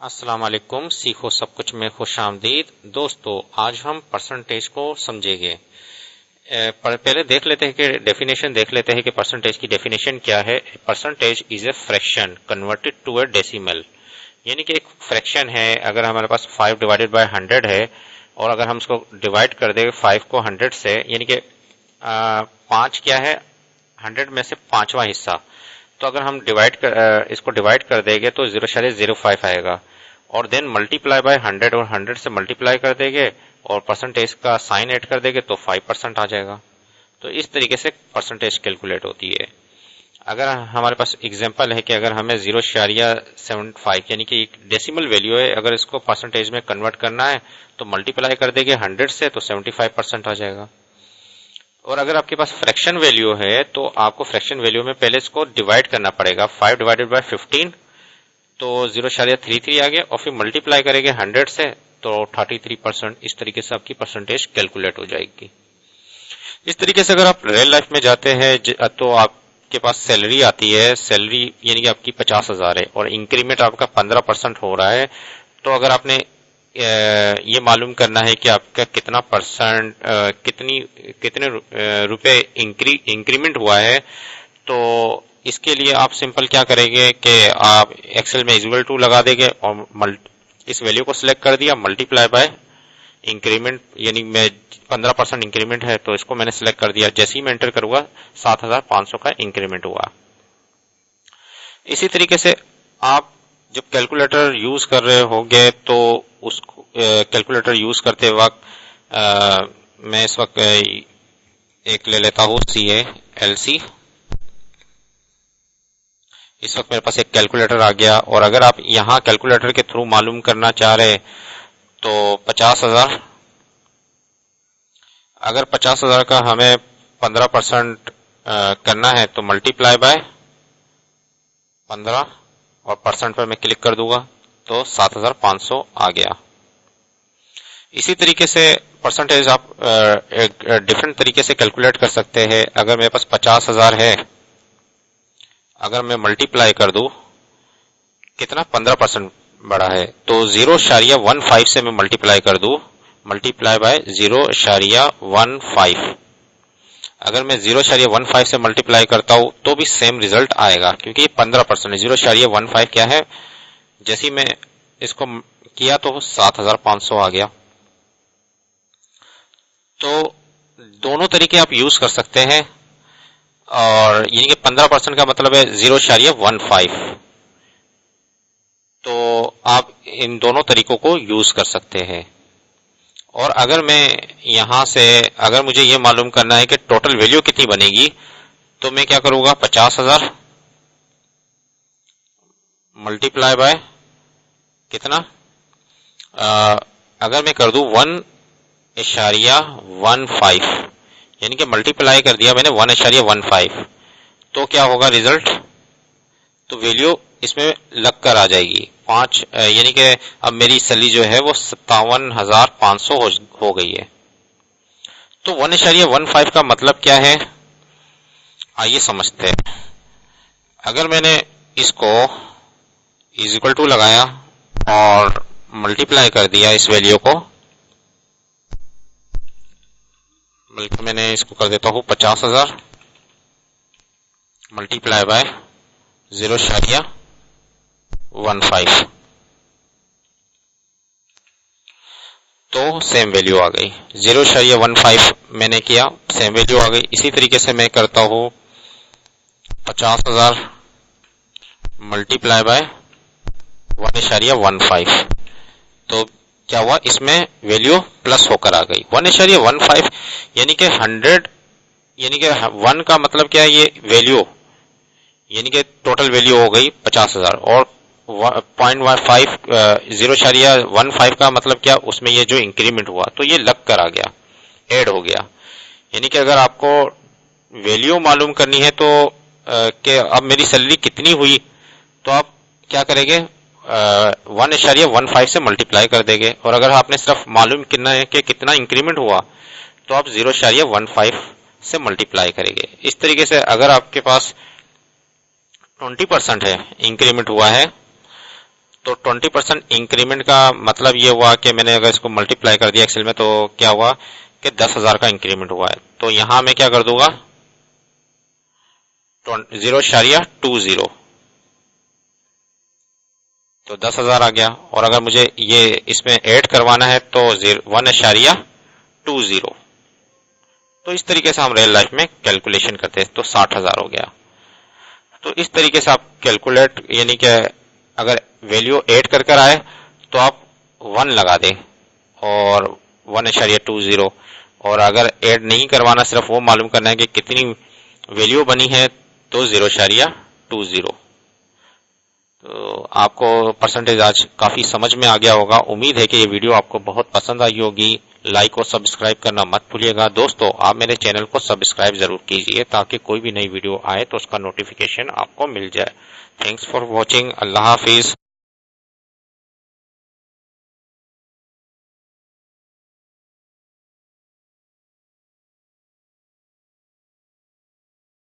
अस्सलाम वालेकुम। सीखो सब कुछ में खुश आमदीद। दोस्तों, आज हम परसेंटेज को समझेंगे। पहले देख लेते हैं कि डेफिनेशन देख लेते हैं कि परसेंटेज की डेफिनेशन क्या है। Percentage is a fraction converted to a decimal, यानी कि एक फ्रैक्शन है। अगर हमारे पास 5 डिवाइडेड बाय 100 है और अगर हम उसको डिवाइड कर दें 5 को 100 से, यानी कि 5 क्या है 100 में से पांचवा हिस्सा। तो अगर हम इसको डिवाइड कर देंगे तो 0.05 आएगा और देन मल्टीप्लाई बाय 100 और 100 से मल्टीप्लाई कर देंगे और परसेंटेज का साइन ऐड कर देंगे तो 5% आ जाएगा। तो इस तरीके से परसेंटेज कैलकुलेट होती है। अगर हमारे पास एग्जांपल है कि अगर हमें 0.75 यानी कि एक डेसिमल वैल्यू है, अगर इसको परसेंटेज में कन्वर्ट करना है तो मल्टीप्लाई कर देंगे 100 से तो 75% आ जाएगा। और अगर आपके पास फ्रैक्शन वैल्यू है तो आपको फ्रैक्शन वैल्यू में पहले इसको डिवाइड करना पड़ेगा। 5 डिवाइडेड बाय 15 तो 0.33 आ गया और फिर मल्टीप्लाई करेंगे 100 से तो 33%। इस तरीके से आपकी परसेंटेज कैलकुलेट हो जाएगी। इस तरीके से अगर आप रियल लाइफ में जाते हैं तो आपके पास सैलरी आती है, सैलरी यानी कि आपकी 50,000 है और इंक्रीमेंट आपका 15% हो रहा है। तो अगर आपने ये मालूम करना है कि आपका कितना परसेंट कितने रुपए इंक्रीमेंट हुआ है, तो इसके लिए आप सिंपल क्या करेंगे कि आप एक्सेल में इक्वल टू लगा देंगे और इस वैल्यू को सिलेक्ट कर दिया, मल्टीप्लाई बाय इंक्रीमेंट, यानी मैं 15% इंक्रीमेंट है तो इसको मैंने सिलेक्ट कर दिया। जैसे ही मैं एंटर करूंगा 7,500 का इंक्रीमेंट हुआ। इसी तरीके से आप जब कैलकुलेटर यूज कर रहे होंगे तो उस कैलकुलेटर यूज करते वक्त मैं इस वक्त एक ले लेता हूं CALC। इस वक्त मेरे पास एक कैलकुलेटर आ गया और अगर आप यहां कैलकुलेटर के थ्रू मालूम करना चाह रहे तो 50,000, अगर 50,000 का हमें 15% करना है तो मल्टीप्लाई बाय 15 और परसेंट पर मैं क्लिक कर दूंगा तो 7,500 आ गया। इसी तरीके से परसेंटेज आप एक डिफरेंट तरीके से कैलकुलेट कर सकते हैं। अगर मेरे पास 50,000 है, अगर मैं मल्टीप्लाई कर दूं कितना 15% बढ़ा है तो 0.15 से मैं मल्टीप्लाई कर दूं, मल्टीप्लाई बाय 0.15। अगर मैं 0.15 से मल्टीप्लाई करता हूं तो भी सेम रिजल्ट आएगा क्योंकि 15% है। 0.15 क्या है, जैसे ही मैं इसको किया तो 7,500 आ गया। तो दोनों तरीके आप यूज कर सकते हैं और यानी कि 15% का मतलब है 0.15। तो आप इन दोनों तरीकों को यूज कर सकते हैं। और अगर मैं यहां से अगर मुझे ये मालूम करना है कि टोटल वैल्यू कितनी बनेगी तो मैं क्या करूंगा 50,000 मल्टीप्लाई बाय कितना, अगर मैं कर दूं 1.15 यानी कि मल्टीप्लाई कर दिया मैंने 1.15 तो क्या होगा रिजल्ट, तो वैल्यू इसमें लग कर आ जाएगी 5, यानी कि अब मेरी सैलरी जो है वो 57,500 हो गई है। तो 1.15 का मतलब क्या है, आइए समझते हैं। अगर मैंने इसको इज इक्वल टू लगाया और मल्टीप्लाई कर दिया इस वैल्यू को, बल्कि मैंने इसको कर देता हूं 50,000 मल्टीप्लाई बाय 0.15 तो सेम वैल्यू आ गई। 0.15 मैंने किया, सेम वैल्यू आ गई। इसी तरीके से मैं करता हूं 50,000 मल्टीप्लाई बाय 1.15 तो क्या हुआ, इसमें वैल्यू प्लस होकर आ गई 1.15 यानी कि 100, यानी कि 1 का मतलब क्या है, ये वैल्यू यानी कि टोटल वैल्यू हो गई 50,000 और 0.15 का मतलब क्या, उसमें ये जो इंक्रीमेंट हुआ तो ये लग कर आ गया, ऐड हो गया। यानी कि अगर आपको वैल्यू मालूम करनी है तो कि अब मेरी सैलरी कितनी हुई तो आप क्या करेंगे 1.15 से मल्टीप्लाई कर देंगे और अगर आपने सिर्फ मालूम करना है कि कितना इंक्रीमेंट हुआ तो आप 0.15 से मल्टीप्लाई करेंगे। इस तरीके से अगर आपके पास 20% है इंक्रीमेंट हुआ है तो 20% इंक्रीमेंट का मतलब ये हुआ कि मैंने अगर इसको मल्टीप्लाई कर दिया एक्सेल में तो क्या हुआ कि 10,000 का इंक्रीमेंट हुआ है। तो यहां मैं क्या कर दूंगा 0.20, तो 10,000 आ गया। और अगर मुझे ये इसमें ऐड करवाना है तो 1.20। तो इस तरीके से हम रियल लाइफ में कैलकुलेशन करते हैं, तो 60,000 हो गया। तो इस तरीके से आप कैलकुलेट, यानी कि अगर वैल्यू ऐड कर कर आए तो आप 1 लगा दें और 1.20, और अगर ऐड नहीं करवाना, सिर्फ वो मालूम करना है कि कितनी वैल्यू बनी है, तो 0.20। तो आपको परसेंटेज आज काफी समझ में आ गया होगा। उम्मीद है कि ये वीडियो आपको बहुत पसंद आई होगी। लाइक और सब्सक्राइब करना मत भूलिएगा। दोस्तों, आप मेरे चैनल को सब्सक्राइब जरूर कीजिए ताकि कोई भी नई वीडियो आए तो उसका नोटिफिकेशन आपको मिल जाए। Thanks for watching. Allah Hafiz.